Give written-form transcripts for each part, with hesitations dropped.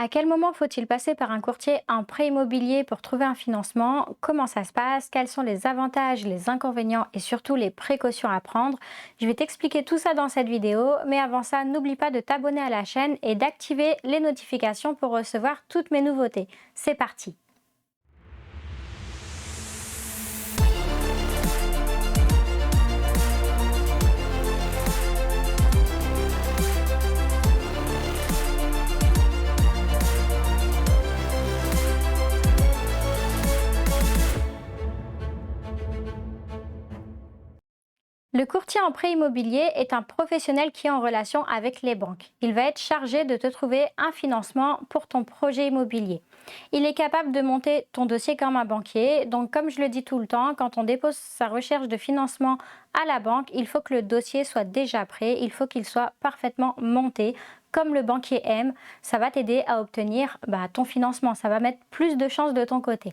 À quel moment faut-il passer par un courtier en prêt immobilier pour trouver un financement? Comment ça se passe? Quels sont les avantages, les inconvénients et surtout les précautions à prendre? Je vais t'expliquer tout ça dans cette vidéo, mais avant ça, n'oublie pas de t'abonner à la chaîne et d'activer les notifications pour recevoir toutes mes nouveautés. C'est parti! Le courtier en prêt immobilier est un professionnel qui est en relation avec les banques. Il va être chargé de te trouver un financement pour ton projet immobilier. Il est capable de monter ton dossier comme un banquier. Donc, comme je le dis tout le temps, quand on dépose sa recherche de financement à la banque, il faut que le dossier soit déjà prêt. Il faut qu'il soit parfaitement monté comme le banquier aime. Ça va t'aider à obtenir ton financement. Ça va mettre plus de chances de ton côté.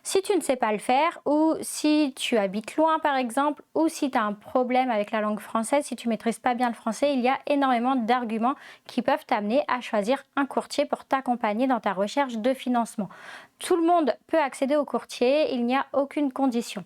Si tu ne sais pas le faire ou si tu habites loin par exemple ou si tu as un problème avec la langue française, si tu ne maîtrises pas bien le français, il y a énormément d'arguments qui peuvent t'amener à choisir un courtier pour t'accompagner dans ta recherche de financement. Tout le monde peut accéder au courtier, il n'y a aucune condition.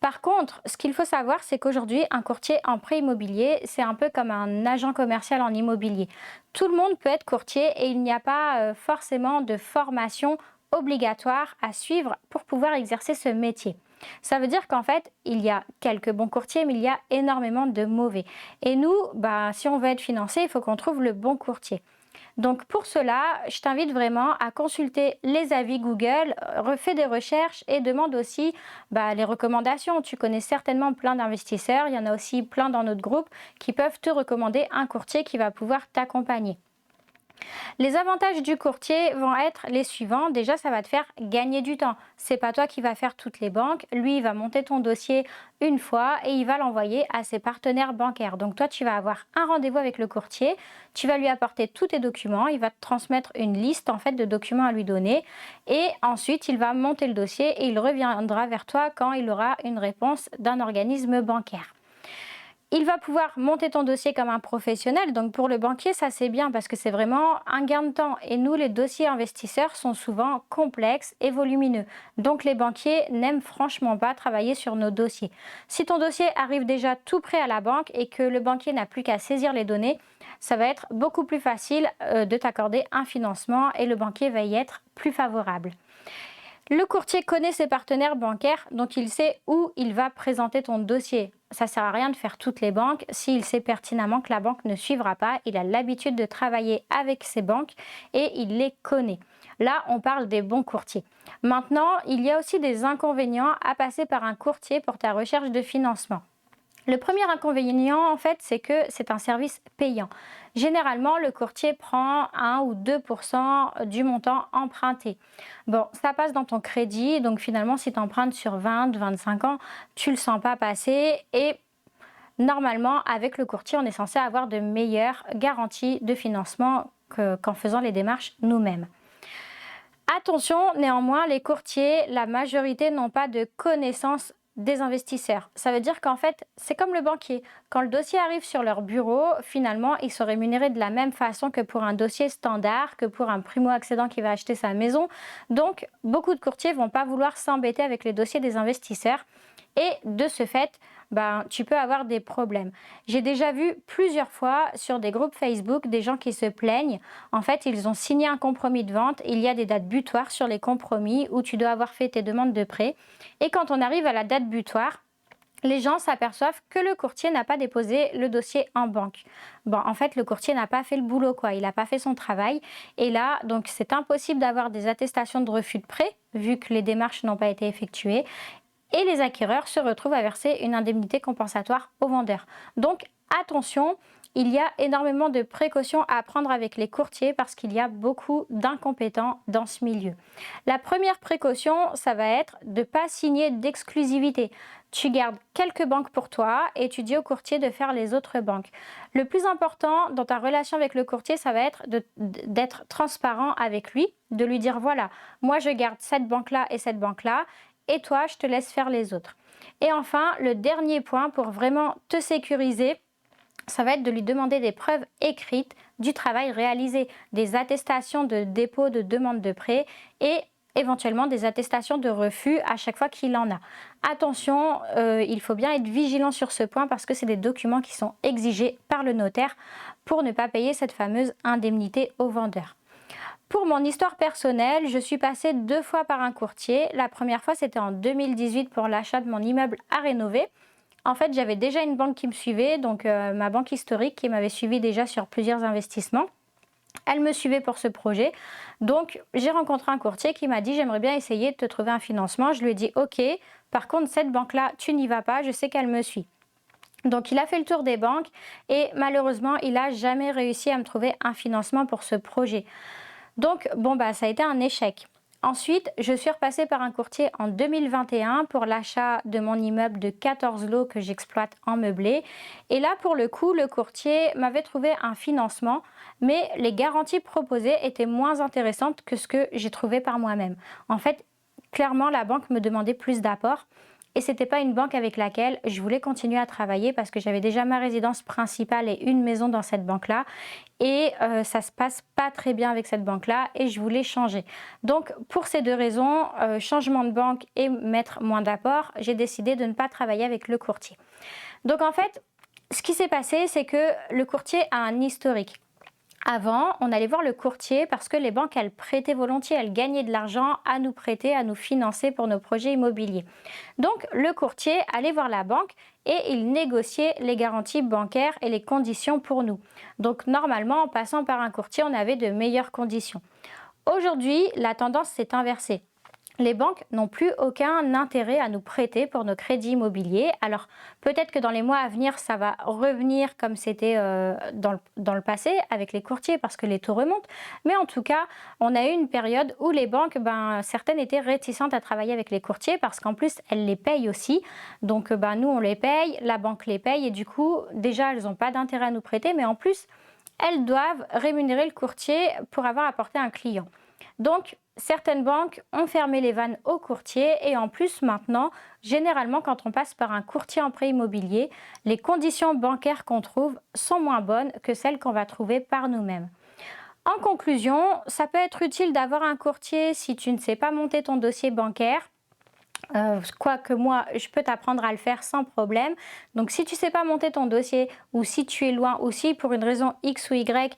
Par contre, ce qu'il faut savoir, c'est qu'aujourd'hui, un courtier en prêt immobilier, c'est un peu comme un agent commercial en immobilier. Tout le monde peut être courtier et il n'y a pas forcément de formation obligatoire à suivre pour pouvoir exercer ce métier. Ça veut dire qu'en fait, il y a quelques bons courtiers, mais il y a énormément de mauvais. Et nous, si on veut être financé, il faut qu'on trouve le bon courtier. Donc pour cela, je t'invite vraiment à consulter les avis Google, refais des recherches et demande aussi les recommandations. Tu connais certainement plein d'investisseurs, il y en a aussi plein dans notre groupe qui peuvent te recommander un courtier qui va pouvoir t'accompagner. Les avantages du courtier vont être les suivants. Déjà, ça va te faire gagner du temps. C'est pas toi qui vas faire toutes les banques. Lui, il va monter ton dossier une fois et il va l'envoyer à ses partenaires bancaires. Donc toi, tu vas avoir un rendez-vous avec le courtier. Tu vas lui apporter tous tes documents. Il va te transmettre une liste en fait de documents à lui donner. Et ensuite, il va monter le dossier et il reviendra vers toi quand il aura une réponse d'un organisme bancaire. Il va pouvoir monter ton dossier comme un professionnel, donc pour le banquier, ça c'est bien parce que c'est vraiment un gain de temps. Et nous, les dossiers investisseurs sont souvent complexes et volumineux. Donc les banquiers n'aiment franchement pas travailler sur nos dossiers. Si ton dossier arrive déjà tout prêt à la banque et que le banquier n'a plus qu'à saisir les données, ça va être beaucoup plus facile de t'accorder un financement et le banquier va y être plus favorable. Le courtier connaît ses partenaires bancaires, donc il sait où il va présenter ton dossier. Ça ne sert à rien de faire toutes les banques s'il sait pertinemment que la banque ne suivra pas. Il a l'habitude de travailler avec ses banques et il les connaît. Là, on parle des bons courtiers. Maintenant, il y a aussi des inconvénients à passer par un courtier pour ta recherche de financement. Le premier inconvénient, en fait, c'est que c'est un service payant. Généralement, le courtier prend 1 ou 2% du montant emprunté. Bon, ça passe dans ton crédit, donc finalement, si tu empruntes sur 20, 25 ans, tu ne le sens pas passer et normalement, avec le courtier, on est censé avoir de meilleures garanties de financement qu'en faisant les démarches nous-mêmes. Attention, néanmoins, les courtiers, la majorité n'ont pas de connaissances des investisseurs. Ça veut dire qu'en fait, c'est comme le banquier. Quand le dossier arrive sur leur bureau, finalement, ils sont rémunérés de la même façon que pour un dossier standard, que pour un primo-accédant qui va acheter sa maison. Donc, beaucoup de courtiers ne vont pas vouloir s'embêter avec les dossiers des investisseurs. Et de ce fait, tu peux avoir des problèmes. J'ai déjà vu plusieurs fois sur des groupes Facebook des gens qui se plaignent. En fait, ils ont signé un compromis de vente. Il y a des dates butoirs sur les compromis où tu dois avoir fait tes demandes de prêt. Et quand on arrive à la date butoir, les gens s'aperçoivent que le courtier n'a pas déposé le dossier en banque. En fait, le courtier n'a pas fait le boulot, quoi. Il n'a pas fait son travail. Et là, donc, c'est impossible d'avoir des attestations de refus de prêt, vu que les démarches n'ont pas été effectuées. Et les acquéreurs se retrouvent à verser une indemnité compensatoire aux vendeurs. Donc attention, il y a énormément de précautions à prendre avec les courtiers parce qu'il y a beaucoup d'incompétents dans ce milieu. La première précaution, ça va être de ne pas signer d'exclusivité. Tu gardes quelques banques pour toi et tu dis au courtier de faire les autres banques. Le plus important dans ta relation avec le courtier, ça va être d'être transparent avec lui, de lui dire voilà, moi je garde cette banque-là et cette banque-là. Et toi, je te laisse faire les autres. Et enfin, le dernier point pour vraiment te sécuriser, ça va être de lui demander des preuves écrites du travail réalisé, des attestations de dépôt de demande de prêt et éventuellement des attestations de refus à chaque fois qu'il en a. Attention, il faut bien être vigilant sur ce point parce que c'est des documents qui sont exigés par le notaire pour ne pas payer cette fameuse indemnité au vendeur. Pour mon histoire personnelle, je suis passée 2 fois par un courtier. La première fois, c'était en 2018 pour l'achat de mon immeuble à rénover. En fait, j'avais déjà une banque qui me suivait, donc ma banque historique qui m'avait suivi déjà sur plusieurs investissements. Elle me suivait pour ce projet. Donc, j'ai rencontré un courtier qui m'a dit: j'aimerais bien essayer de te trouver un financement. Je lui ai dit: ok, par contre, cette banque-là, tu n'y vas pas, je sais qu'elle me suit. Donc, il a fait le tour des banques et malheureusement, il n'a jamais réussi à me trouver un financement pour ce projet. Donc, bon, bah, ça a été un échec. Ensuite, je suis repassée par un courtier en 2021 pour l'achat de mon immeuble de 14 lots que j'exploite en meublé. Et là, pour le coup, le courtier m'avait trouvé un financement, mais les garanties proposées étaient moins intéressantes que ce que j'ai trouvé par moi-même. En fait, clairement, la banque me demandait plus d'apports. Et ce n'était pas une banque avec laquelle je voulais continuer à travailler parce que j'avais déjà ma résidence principale et une maison dans cette banque-là. Et ça se passe pas très bien avec cette banque-là et je voulais changer. Donc pour ces 2 raisons, changement de banque et mettre moins d'apport, j'ai décidé de ne pas travailler avec le courtier. Donc en fait, ce qui s'est passé, c'est que le courtier a un historique. Avant, on allait voir le courtier parce que les banques, elles prêtaient volontiers, elles gagnaient de l'argent à nous prêter, à nous financer pour nos projets immobiliers. Donc, le courtier allait voir la banque et il négociait les garanties bancaires et les conditions pour nous. Donc, normalement, en passant par un courtier, on avait de meilleures conditions. Aujourd'hui, la tendance s'est inversée. Les banques n'ont plus aucun intérêt à nous prêter pour nos crédits immobiliers. Alors peut-être que dans les mois à venir, ça va revenir comme c'était dans le passé avec les courtiers parce que les taux remontent. Mais en tout cas, on a eu une période où les banques, certaines étaient réticentes à travailler avec les courtiers parce qu'en plus, elles les payent aussi. Donc nous, on les paye, la banque les paye et du coup, déjà, elles n'ont pas d'intérêt à nous prêter. Mais en plus, elles doivent rémunérer le courtier pour avoir apporté un client. Donc, certaines banques ont fermé les vannes aux courtiers et en plus maintenant, généralement quand on passe par un courtier en prêt immobilier, les conditions bancaires qu'on trouve sont moins bonnes que celles qu'on va trouver par nous-mêmes. En conclusion, ça peut être utile d'avoir un courtier si tu ne sais pas monter ton dossier bancaire. Quoique moi, je peux t'apprendre à le faire sans problème. Donc si tu ne sais pas monter ton dossier ou si tu es loin ou si pour une raison X ou Y,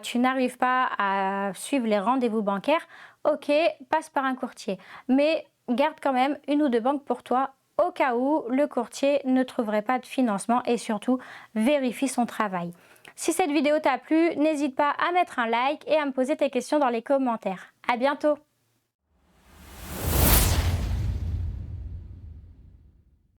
tu n'arrives pas à suivre les rendez-vous bancaires, ok, passe par un courtier. Mais garde quand même 1 ou 2 banques pour toi au cas où le courtier ne trouverait pas de financement et surtout vérifie son travail. Si cette vidéo t'a plu, n'hésite pas à mettre un like et à me poser tes questions dans les commentaires. À bientôt!